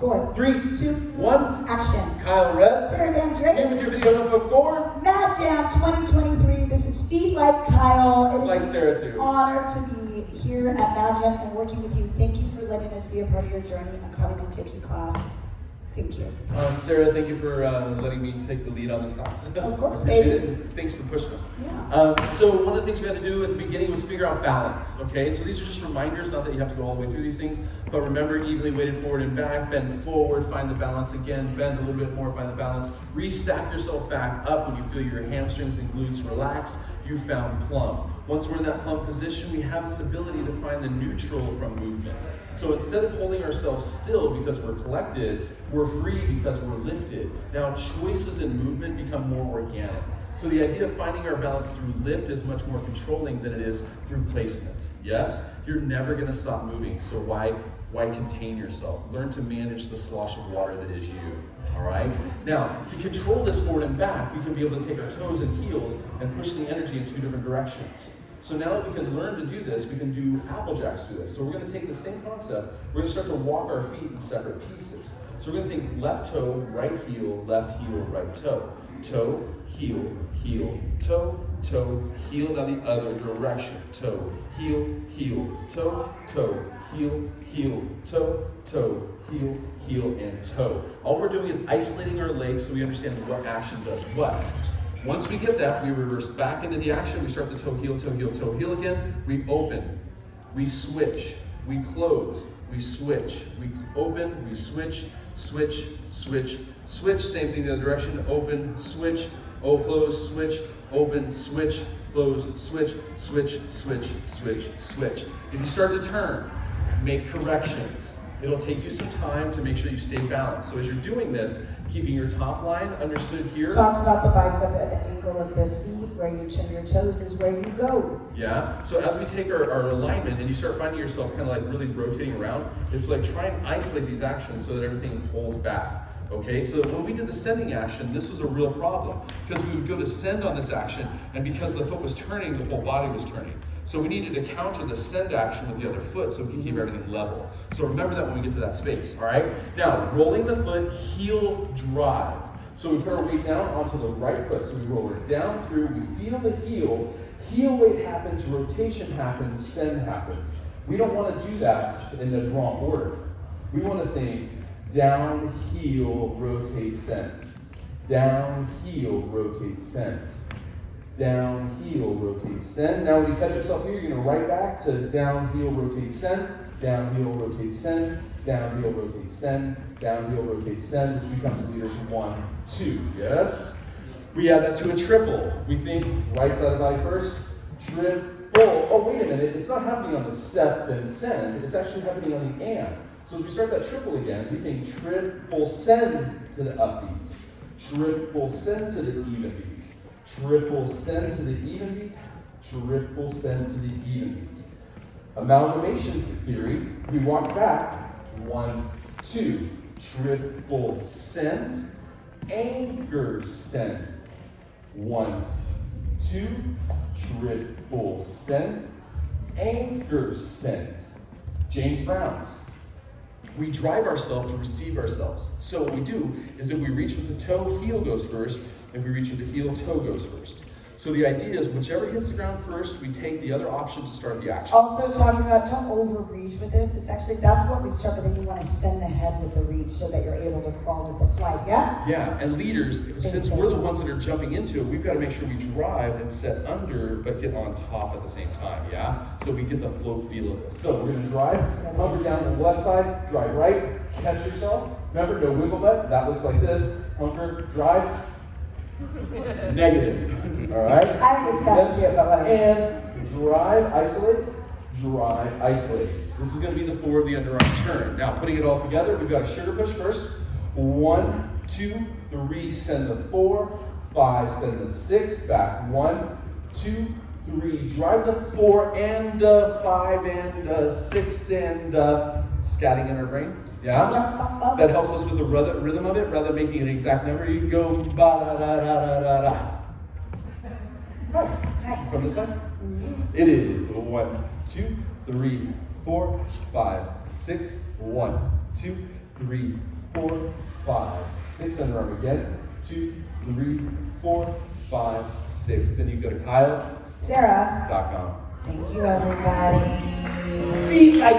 4, 3, 2, 1. action. Kyle Red. Sarah Van Here Drake. with your video notebook for Mad Jam 2023. This is Feet Like Kyle. It is Like Sarah too. an honor to be here at Mad Jam and working with you. Thank you for letting us be a part of your journey and coming and taking class. Thank you. Sarah, thank you for letting me take the lead on this class. Of course, Appreciate baby. it. And thanks for pushing us. Yeah. So one of the things we had to do at the beginning was figure out balance, okay? So these are just reminders, not that you have to go all the way through these things, but remember evenly weighted forward and back, bend forward, find the balance again, bend a little bit more, find the balance, restack yourself back up when you feel your hamstrings and glutes relax, you found plumb. Once we're in that plumb position, we have this ability to find the neutral from movement. So instead of holding ourselves still because we're collected, we're free because we're lifted. Now choices in movement become more organic. So the idea of finding our balance through lift is much more controlling than it is through placement. Yes, you're never gonna stop moving, so why contain yourself? Learn to manage the slosh of water that is you, all right? Now, to control this forward and back, we can be able to take our toes and heels and push the energy in two different directions. So now that we can learn to do this, we can do apple jacks through this. So we're gonna take the same concept, we're gonna start to walk our feet in separate pieces. So we're gonna think left toe, right heel, right toe. Toe, heel, heel, toe, toe, heel. Now the other direction. Toe, heel, heel, toe, toe, heel, heel, toe, toe, heel, heel, and toe. All we're doing is isolating our legs so we understand what action does what. Once we get that, we reverse back into the action. We start the toe, heel, toe, heel, toe, heel again. We open, we switch, we close, we switch, we open, we switch, switch, switch, switch. Same thing the other direction. Open, switch, close, switch, open, switch, close, switch, switch, switch, switch, switch. If you start to turn, make corrections. It'll take you some time to make sure you stay balanced. So as you're doing this, keeping your top line understood here. Talked about the bicep at the angle of the feet, where you chin your toes is where you go. Yeah, so as we take our alignment and you start finding yourself kind of like really rotating around, it's like try and isolate these actions so that everything holds back. Okay, so when we did the sending action, this was a real problem because we would go to send on this action, and because the foot was turning, the whole body was turning. So we needed to counter the send action with the other foot so we can keep everything level. So remember that when we get to that space, all right? Now, rolling the foot, heel drive. So we put our weight down onto the right foot. So we roll it down through, we feel the heel weight happens, rotation happens, send happens. We don't want to do that in the wrong order. We want to think down, heel, rotate, send. Down, heel, rotate, send. Down, heel, rotate, send. Now when you catch yourself here, you're going to right back to down, heel, rotate, send. Down, heel, rotate, send. Down, heel, rotate, send. Down, heel, rotate, send, which becomes leaders 1, 2. Yes? We add that to a triple. We think right side of the body first. Triple. Oh, wait a minute. It's not happening on the step, then send. It's actually happening on the and. So as we start that triple again, we think triple send to the upbeat. Triple send to the even beat. Triple send to the even beat, triple send to the even beat. Amalgamation theory, we walk back, 1, 2, triple send, anchor send. 1, 2, triple send, anchor send. James Brown's. We drive ourselves to receive ourselves. So what we do is if we reach with the toe, heel goes first. If we reach with the heel, toe goes first. So the idea is whichever hits the ground first, we take the other option to start the action. Also talking about don't overreach with this. It's actually, that's what we start, but then you want to send the head with the reach so that you're able to crawl with the flight, yeah? Yeah, and leaders, since we're the ones that are jumping into it, we've got to make sure we drive and set under, but get on top at the same time, yeah? So we get the float feel of this. So we're going to drive, hunker down on the left side, drive right, catch yourself. Remember, no wiggle butt. That looks like this. Hunker, drive. Negative. All right? I think it's kind of cute, but whatever. And drive, isolate, drive, isolate. This is going to be the 4 of the underarm turn. Now, putting it all together, we've got a sugar push first. 1, 2, 3, send the 4, 5, send the 6, back 1, 2, 3, drive the 4 and 5 and 6 and scatting in our brain. Yeah? That helps us with the rhythm of it rather than making an exact number. You can go ba-da-da-da-da-da-da. Hi. From this side? It is 1, 2, 3, 4, 5, 6, 1, 2, 3, 4, 5, 6. Underarm again. 2, 3, 4, 5, 6. Then you go to Kyle.com. Sarah. Thank you, everybody. Feet like